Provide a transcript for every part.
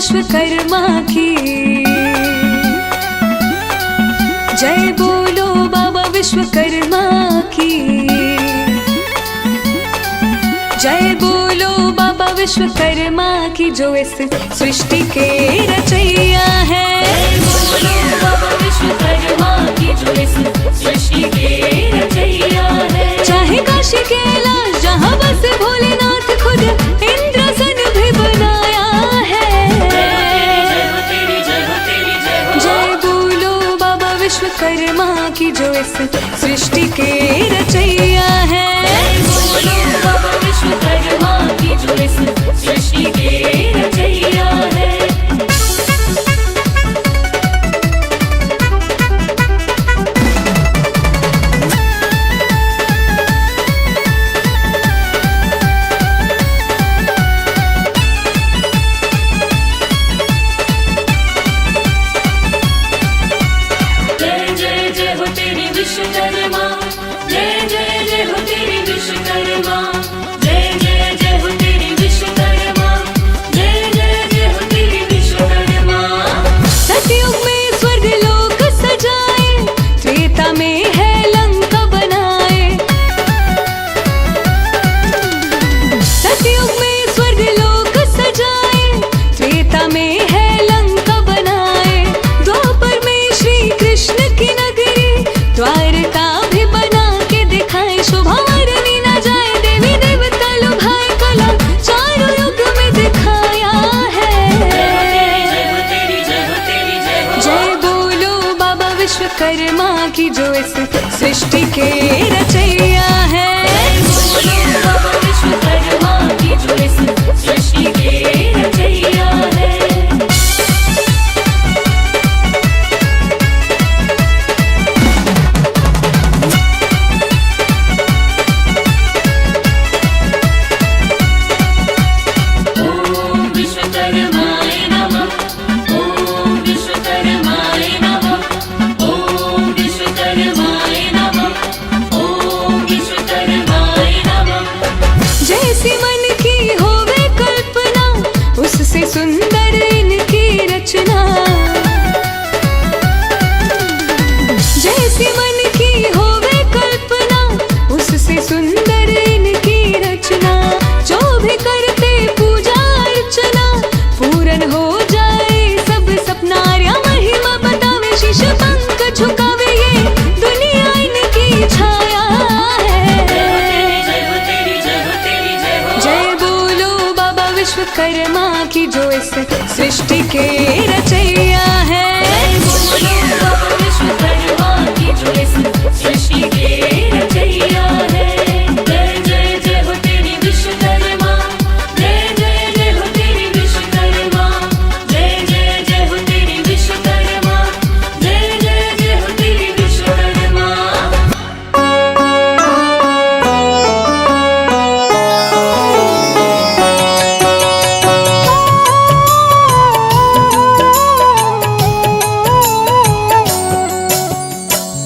विश्वकर्मा की। जय बोलो बाबा विश्वकर्मा की। जय बोलो बाबा विश्वकर्मा की, जो इस सृष्टि के रचैया है। बोलो बाबा विश्वकर्मा की, जो इस सृष्टि के रचैया है। चाहे काशी कैलाश जहाँ बस भोलेनाथ, खुद इंद्रसन भी बनाया है। जय बोलो बाबा विश्वकर्मा की, जो इस सृष्टि के रचैया है। बोलो बाबा विश्वकर्मा की, जो इस सृष्टि के रचैया है। विश्वकर्मा जय जय जय हो तेरी विश्वकर्मा, जय जय जय हो तेरी विश्वकर्मा, जय जय जय हो तेरी विश्वकर्मा। सतयुग में स्वर्ग लोक सजाए, त्रेता में है लंका बनाए। सतयुग में स्वर्ग लोक सजाए, त्रेता में है लंका बनाए। द्वापर में श्री कृष्ण की नगरी, द्वारका भी बना के दिखाए। शोभा वर्णी न जाए, देवी देवता लुभाए, कला चारों युग में दिखाया है। जय बोलो बाबा विश्वकर्मा की, जो इस सृष्टि के रचैया है। बोलो बाबा विश्वकर्मा की, जो इस सृष्टि के रचैया है। सुंदर इनकी रचना, जैसी मन की होवे कल्पना, उससे सुंदर इनकी रचना। जो भी करते पूजा अर्चना, पूर्ण हो जाए सब सपना। आर्या महिमा बतावे, शीश पंख झुकावे, ये दुनिया इनकी छाया है। जय बोलो बाबा विश्वकर्मा की, जो इस सृष्टि के रचैया है। बोलो बाबा विश्वकर्मा की, जो इस सृष्टि के रचैया है। जय जय जय हो तेरी विश्वकर्मा, जय जय जय हो तेरी विश्वकर्मा, जय जय जय हो तेरी विश्वकर्मा, जय जय जय हो तेरी विश्वकर्मा।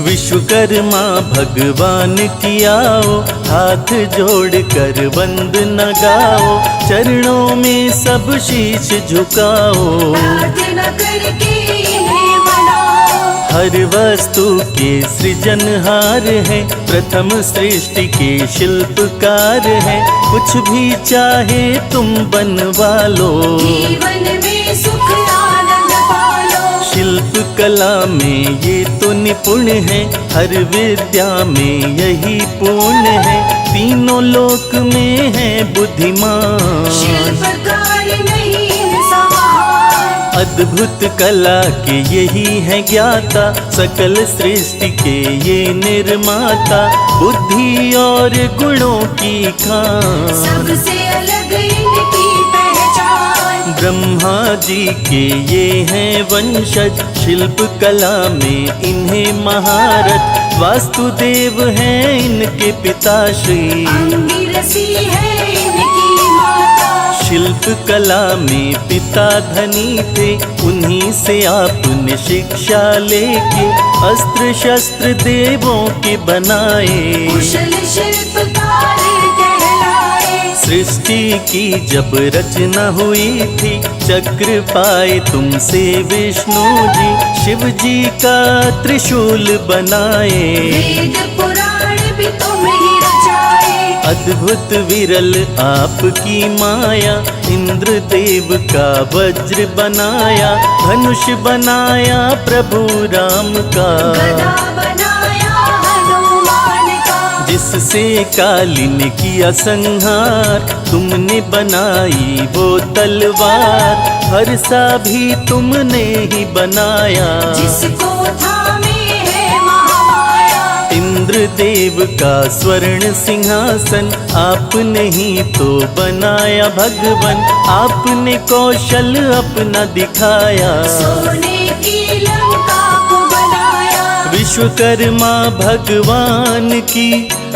विश्वकर्मा भगवान की आओ, हाथ जोड़कर वंद न गाओ। चरणों में सब शीश झुकाओ, प्रार्थना करके इन्हें मनाओ। हर वस्तु के सृजनहार है, प्रथम सृष्टि के शिल्पकार है। कुछ भी चाहे तुम बनवा लो, जीवन में सुख आनंद पालो। शिल्प कला में ये तो निपुण है, हर विद्या में यही पूर्ण है। तीनों लोक में है बुद्धिमान, शिल्पकार नहीं समान। अद्भुत कला के यही है ज्ञाता, सकल सृष्टि के ये निर्माता। बुद्धि और गुणों की खान, सबसे अलग इनकी पहचान। ब्रह्मा जी के ये हैं वंशज, शिल्प कला में इन्हें महारथ। वास्तुदेव हैं इनके पिताश्री, अंगिरसी है इनकी माता। शिल्प कला में पिता धनी थे, उन्हीं से आपने शिक्षा लेके अस्त्र शस्त्र देवों के बनाए। कुशल शिल्पकार कहलाए, सृष्टि की जब रचना हुई थी, चक्र पाए तुमसे विष्णु जी, शिव जी का त्रिशूल बनाए। वेद पुराण भी तुम ही रचाए। अद्भुत विरल आपकी माया, इंद्र देव का वज्र बनाया, धनुष बनाया प्रभु राम का, गदा बनाया हनुमान का। जिससे काली ने किया संहार, तुमने बनाई वो तलवार, हर्षा भी तुमने ही बनाया, जिसको थामे है महामाया। इंद्र देव का स्वर्ण सिंहासन, आपने ही तो बनाया भगवन, आपने कौशल अपना दिखाया, सोने की लंका को बनाया। विश्वकर्मा भगवान की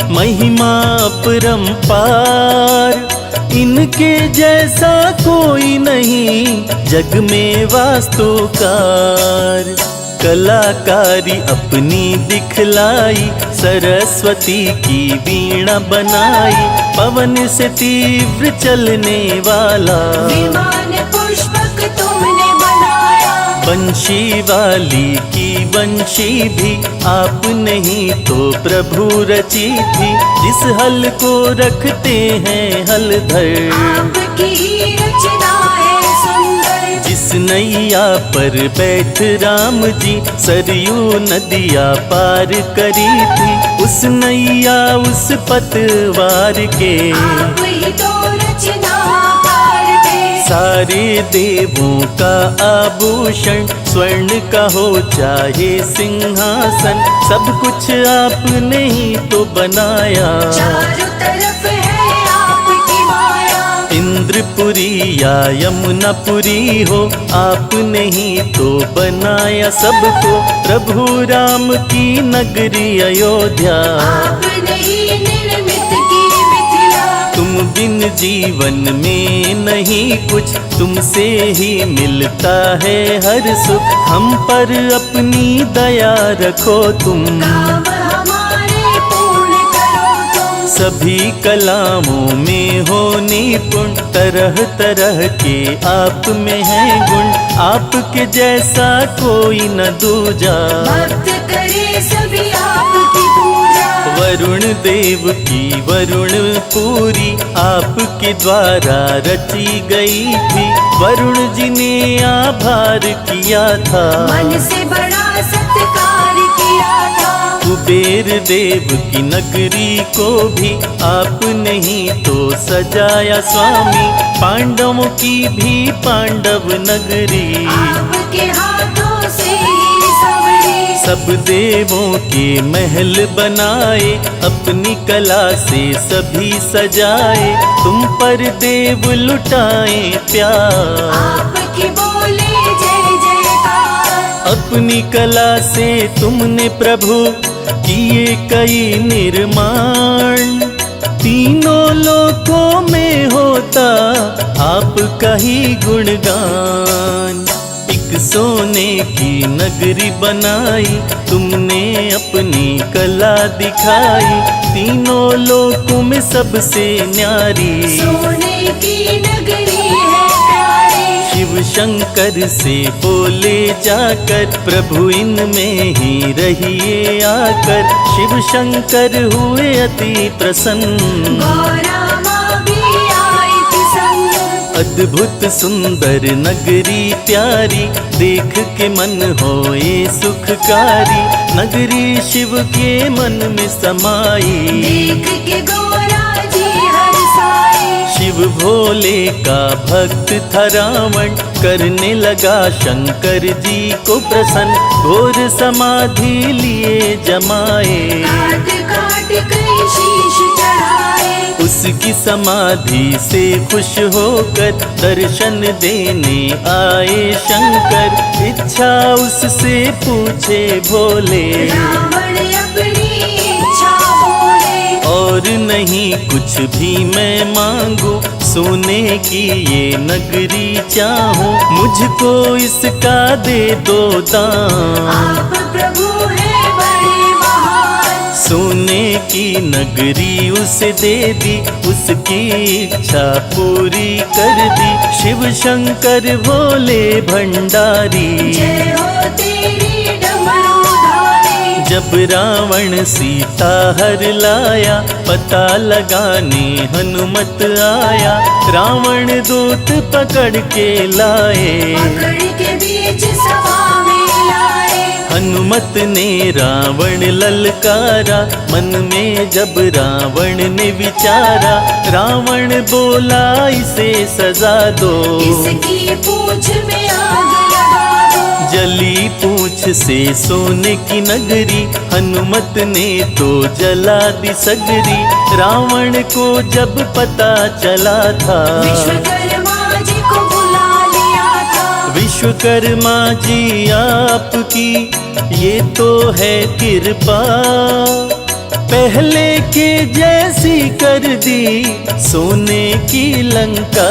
महिमा अपरंपार, इनके जैसा कोई नहीं जग में वास्तुकार। कलाकारी अपनी दिखलाई, सरस्वती की वीणा बनाई, पवन से तीव्र चलने वाला, विमान पुष्पक तुमने बनाया। बंशी वाली की बंशी भी आपने ही तो प्रभु रची थी, जिस हल को रखते हैं हलधर, आपकी ही रचना है सुंदर। जिस नैया पर बैठ राम जी सरयू नदिया पार करी थी, उस नैया उस पतवार के, आप ही तो रचनाकार थे। सारे देवों का आभूषण, स्वर्ण का हो चाहे सिंहासन, सब कुछ आपने ही तो बनाया, चारों तरफ है आपकी माया। इंद्रपुरी या यमुनापुरी हो, आपने ही तो बनाया सबको, प्रभु राम की नगरी अयोध्या, आपने ही निर्मित की मिथिला। तुम बिन जीवन में नहीं कुछ, तुमसे ही मिलता है हर सुख, हम पर अपनी दया रखो तुम, काम हमारे पूर्ण करो तुम। सभी कलामों में हो निपुण, तरह तरह के आप में है गुण, आपके जैसा कोई न दूजा, भक्त करे सभी आपकी पूजा। वरुण देव की वरुण पूरी, आपके द्वारा रची गई थी, वरुण जी ने आभार किया था, मन से बड़ा सत्कार किया था। कुबेर देव की नगरी को भी आपने ही तो सजाया स्वामी, पांडवों की भी पांडव नगरी, आपके हाथों से ही संवरी। सब देवों के महल बनाए, अपनी कला से सभी सजाए, तुम पर देव लुटाए प्यार, आपकी बोले जय जयकार। अपनी कला से तुमने प्रभु किए कई निर्माण, तीनों लोकों में होता आपका ही गुणगान, एक सोने की नगरी बनाई, तुमने अपनी कला दिखाई, तीनों लोकों में सबसे न्यारी, सोने की नगरी है प्यारी। शिव शंकर से बोले जाकर, प्रभु इनमें ही रहिए आकर, शिव शंकर हुए अति प्रसन्न, गौरा माँ भी आई थी संग। अद्भुत सुंदर नगरी प्यारी, देख के मन होए सुखकारी, नगरी शिव के मन में समाई, देख के गौरा जी हर्षाए। शिव भोले का भक्त था रावण, करने लगा शंकर जी को प्रसन्न, घोर समाधि लिए जमाए, काट काट कई शीश चढ़ाए। उसकी समाधि से खुश होकर दर्शन देने आए शंकर, इच्छा उससे पूछे भोले, रावण अपनी इच्छा बोले। और नहीं कुछ भी मैं मांगू, सोने की ये नगरी चाहूं, मुझको इसका दे दो दान, आप प्रभु है बड़े महान। सोने की नगरी उसे दे दी, उसकी इच्छा पूरी कर दी। शिव शंकर भोले भंडारी, जय हो तेरी डमरूधारी। जब रावण सीता हर लाया, पता लगाने हनुमत आया। रावण दूत पकड़ के लाए, पकड़ के बीच सभा में लाए। हनुमत ने रावण ललकारा, मन में जब रावण ने विचारा। रावण बोला इसे सजा दो, इसकी पूंछ में आग लगा दो। जली पूंछ से सोने की नगरी, हनुमत ने तो जला दी सगरी। रावण को जब पता चला था, विश्वकर्मा जी को बुला लिया था। विश्वकर्मा जी आपकी ये तो है कृपा, पहले के जैसी कर दी सोने की लंका।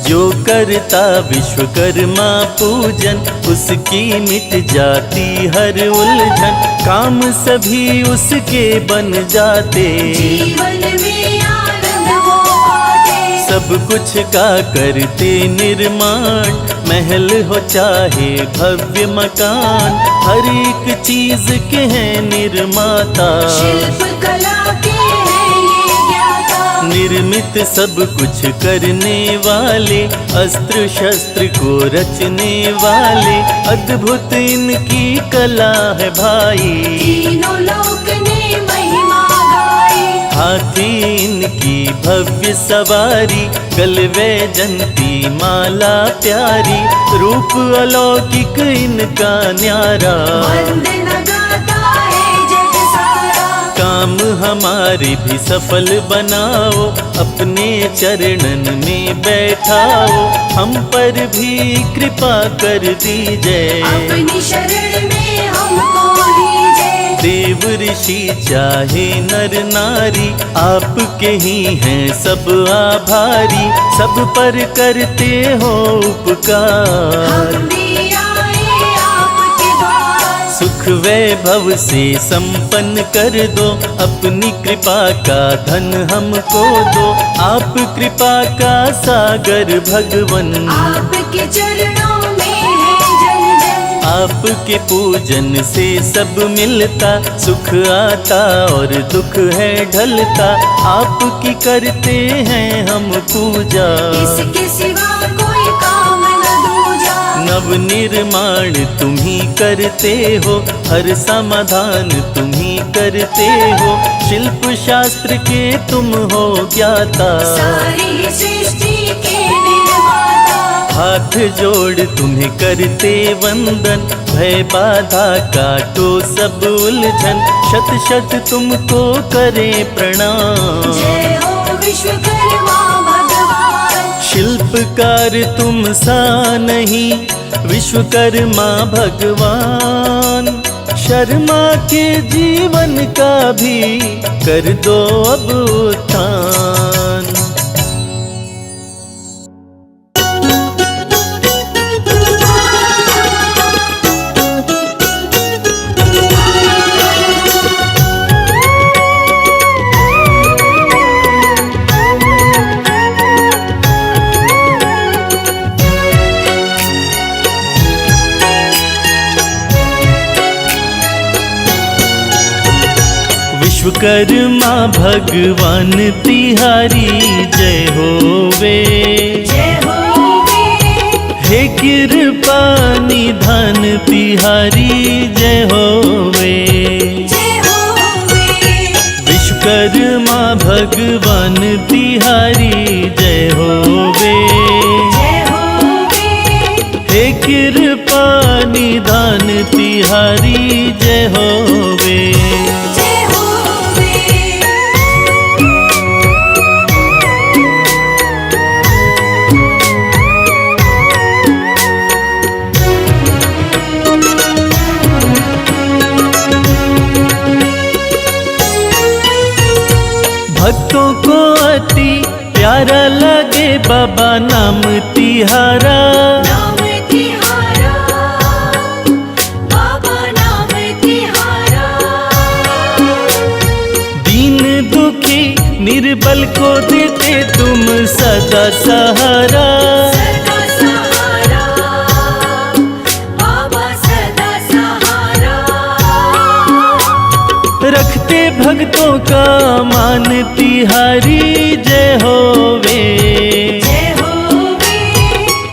जो करता विश्वकर्मा पूजन, उसकी मिट जाती हर उलझन। काम सभी उसके बन जाते, जीवन में आनंद वो पाते। सब कुछ का करते निर्माण, महल हो चाहे भव्य मकान। हर एक चीज के हैं निर्माता, शिल्प कला के हैं ये ज्ञाता। निर्मित सब कुछ करने वाले, अस्त्र शस्त्र को रचने वाले। अद्भुत इनकी कला है भाई, तीनों लोक ने महिमा गाई। हाथी इनकी भव्य सवारी, गले वैजंती माला प्यारी। रूप अलौकिक इनका न्यारा, वंदना गाता है जग सारा। काम हमारे भी सफल बनाओ, अपने चरणन में बैठाओ। हम पर भी कृपा कर दीजिए, अपनी शरण में हमको लीजिए। देव ऋषि चाहे नर नारी, आपके ही हैं सब आभारी। सब पर करते हो उपकार, हम भी आए आपके द्वार। सुख वैभव से संपन्न कर दो, अपनी कृपा का धन हमको दो। आप कृपा का सागर भगवन, आपके चरणों में है जन जन। आपके पूजन से सब मिलता। सुख आता और दुख है ढलता, आपकी करते हैं हम पूजा। इसके सिवा कोई काम न दूजा। नव निर्माण तुम ही करते हो, हर समाधान तुम ही करते हो। शिल्प शास्त्र के तुम हो ज्ञाता, सारी सृष्टि के निर्माता। हाथ जोड़ तुम्हें करते वंदन, भय बाधा काटो सब उलझन। शत शत तुमको करे प्रणाम, जय हो विश्वकर्मा भगवान। शिल्पकार तुम सा नहीं विश्वकर्मा भगवान। शर्मा के जीवन का भी कर दो अब उत्थान। विश्वकर्मा भगवान तिहारी जय होवे, जय होवे। हे कृपा निधान तिहारी जय होवे। जय होवे। विश्वकर्मा भगवान तिहारी जय होवे, जय होवे। हे कृपा निधान तिहारी जय होवे। जय होवे। भक्तों को अति प्यारा लगे बाबा नाम तिहारा। नाम तिहारा, बाबा नाम तिहारा। निर्बल को देते तुम सदा सहारा। सदा सहारा बाबा सदा सहारा। रखते भक्तों का मान तिहारी जय होवे। जय होवे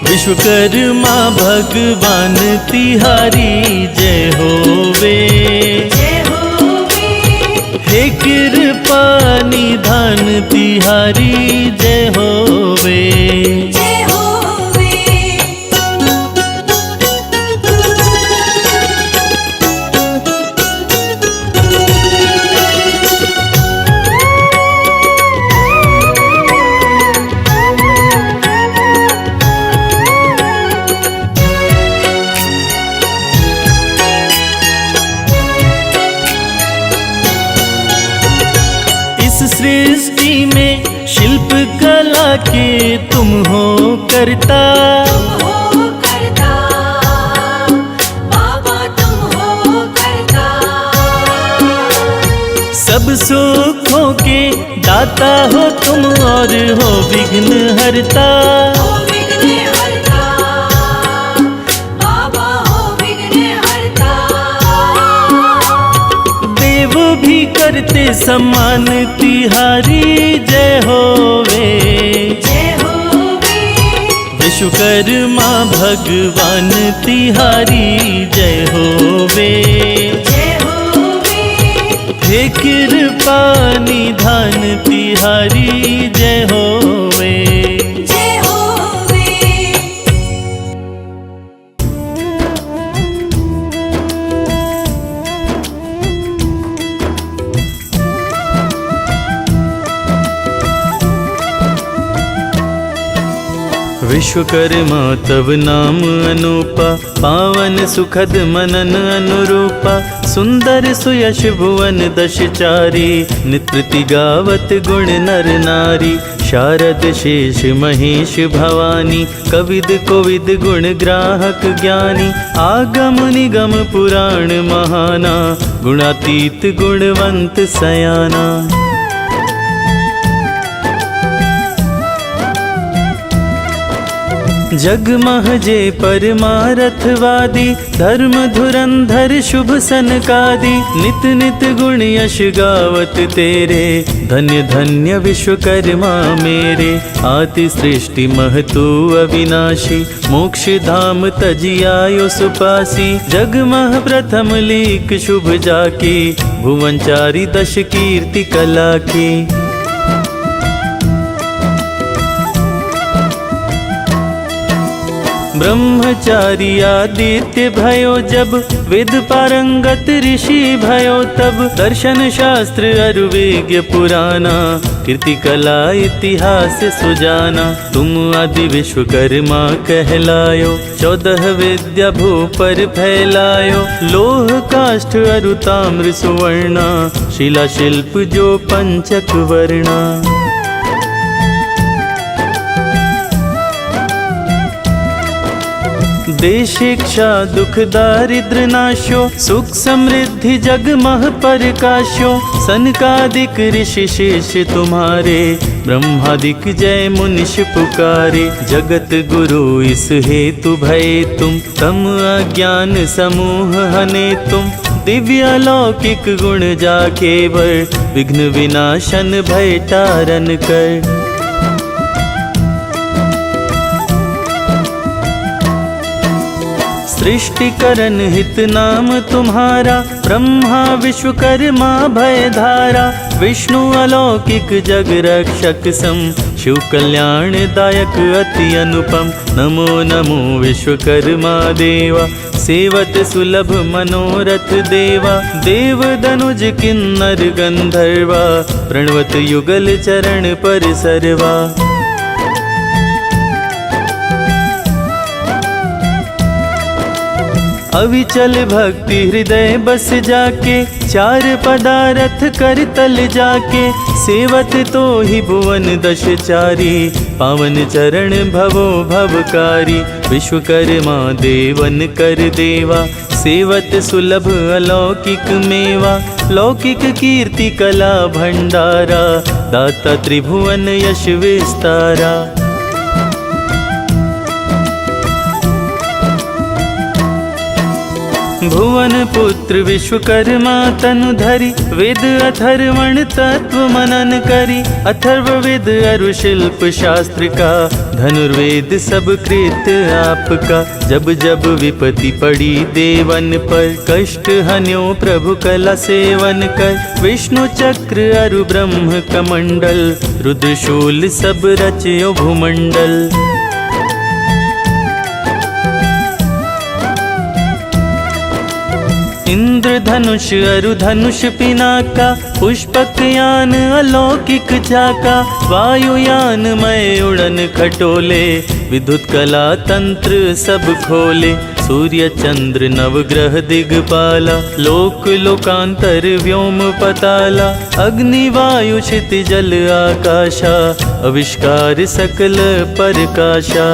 विश्वकर्मा भगवान तिहारी जय होवे। जय होवे हे कृपा निधान तिहारी जय होवे। जय होवे। इस सृष्टि में शिल्प कला के तुम हो करता। तुम हो करता बाबा तुम हो करता। सब सुखों के दाता हो तुम और हो विघ्न हरता। हो विघ्न हरता बाबा हो विघ्न हरता। देव भी करते सम्मान तिहारी जय होवे। जय होवे विश्वकर्मा भगवान तिहारी जय होवे। जय होवे हे कृपा निधान तिहारी जय होवे। जय होवे। विश्वकर्मा तव नाम अनुपा, पावन सुखद मनन अनुरूपा। सुंदर सुयश भुवन दशचारी, नित प्रति गावत गुण नर नारी। शारद शेष महेश भवानी, कविद कोविद गुण ग्राहक ज्ञानी। आगम निगम पुराण महाना, गुणातीत गुणवंत सयाना। जगमह जे परमारथवादी, धर्म धुरंधर शुभ सनकादि। नित नित गुण यश गावत तेरे, धन्य धन्य विश्वकर्मा मेरे। आति सृष्टि महतु अविनाशी, मोक्ष धाम तजियायो सुपासी। जगमह प्रथम लीक शुभ जाकी, भुवन चारी दश कीर्ति कला की। ब्रह्मचारी आदित्य भयो जब, वेद पारंगत ऋषि भयो तब। दर्शन शास्त्र अरुवेज्ञ पुराना, कीर्ति कला इतिहास सुजाना। तुम आदि विश्वकर्मा कहलायो, 14 विद्या भू पर फैलायो। लोह काष्ठ अरु ताम्र सुवर्णा, शिला शिल्प जो पंचक वर्णा। देश इच्छा दुख दारिद्र नाशो, सुख समृद्धि जगमह प्रकाशो। सनकादिक ऋषि शेष तुम्हारे, ब्रह्मादिक जय मुनिष पुकारे। जगत गुरु इस हेतु भय तुम, तम अज्ञान समूह हने तुम। दिव्य अलौकिक गुण जाके वर, विघ्न विनाशन भय तारन कर। सृष्टिकरण हित नाम तुम्हारा, ब्रह्मा विश्वकर्मा भयधारा। विष्णु अलौकिक जग रक्षक सम, शिव कल्याण दायक अति अनुपम। नमो नमो विश्वकर्मा देवा, सेवत सुलभ मनोरथ देवा। देव दनुज किन्नर गंधर्वा, प्रणवत युगल चरण पर सर्वा। अविचल भक्ति हृदय बस जाके, चार पदारथ कर तल जाके, सेवत तो ही भुवन दश चारी, पावन चरण भवो भवकारी। विश्वकर्मा देवन कर देवा, सेवत सुलभ अलौकिक मेवा, लौकिक कीर्ति कला भंडारा, दाता त्रिभुवन यश विस्तारा। भुवन पुत्र विश्वकर्मा तनु धरि, वेद अथर्वण तत्व मनन करी, अथर्ववेद अरु शिल्प शास्त्र का, धनुर्वेद सब कृत आपका। जब जब विपत्ति पड़ी देवन पर, कष्ट हन्यो प्रभु कला सेवन कर, विष्णु चक्र अरु ब्रह्म कमंडल, रुद्रशूल सब रचयो भूमंडल। इंद्र धनुष अरु धनुष पिनाका, पुष्पक यान अलौकिक झाका, वायुयान मय उड़न खटोले, विद्युत कला तंत्र सब खोले। सूर्य चंद्र नवग्रह दिगपाला, लोक लोकांतर व्योम पताला, अग्नि वायु क्षिति जल आकाशा, आविष्कार सकल परकाशा।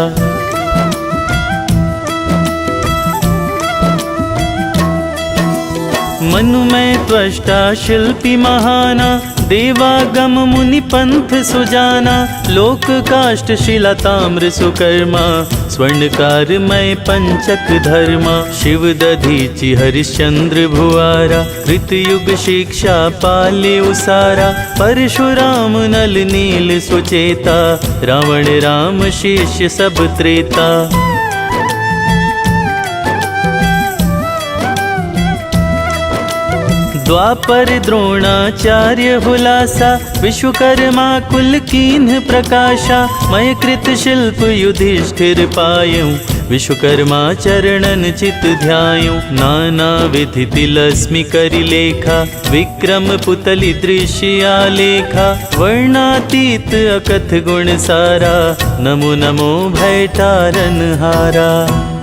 मनु में त्वष्टा शिल्पी महाना, देवागम मुनि पंथ सुजाना, लोक काष्ठ शिला ताम्र सुकर्मा, स्वर्णकार मय पंचक धर्मा। शिव दधीचि हरिश्चंद्र भुआरा, कृतयुग शिक्षा पाले उसारा, परशुराम नल नील सुचेता, रावण राम शिष्य सब त्रेता। द्वापर द्रोणाचार्य हुलासा, विश्वकर्मा कुल कीन्ह प्रकाशा, मय कृत शिल्प युधिष्ठिर पायऊं, विश्वकर्मा चरणन चित ध्यायूं। नाना विधि तिलस्मि करि लेखा, विक्रम पुतली दृश्य आलेखा, वर्णातीत अकथ गुण सारा, नमो नमो भय तारन हारा।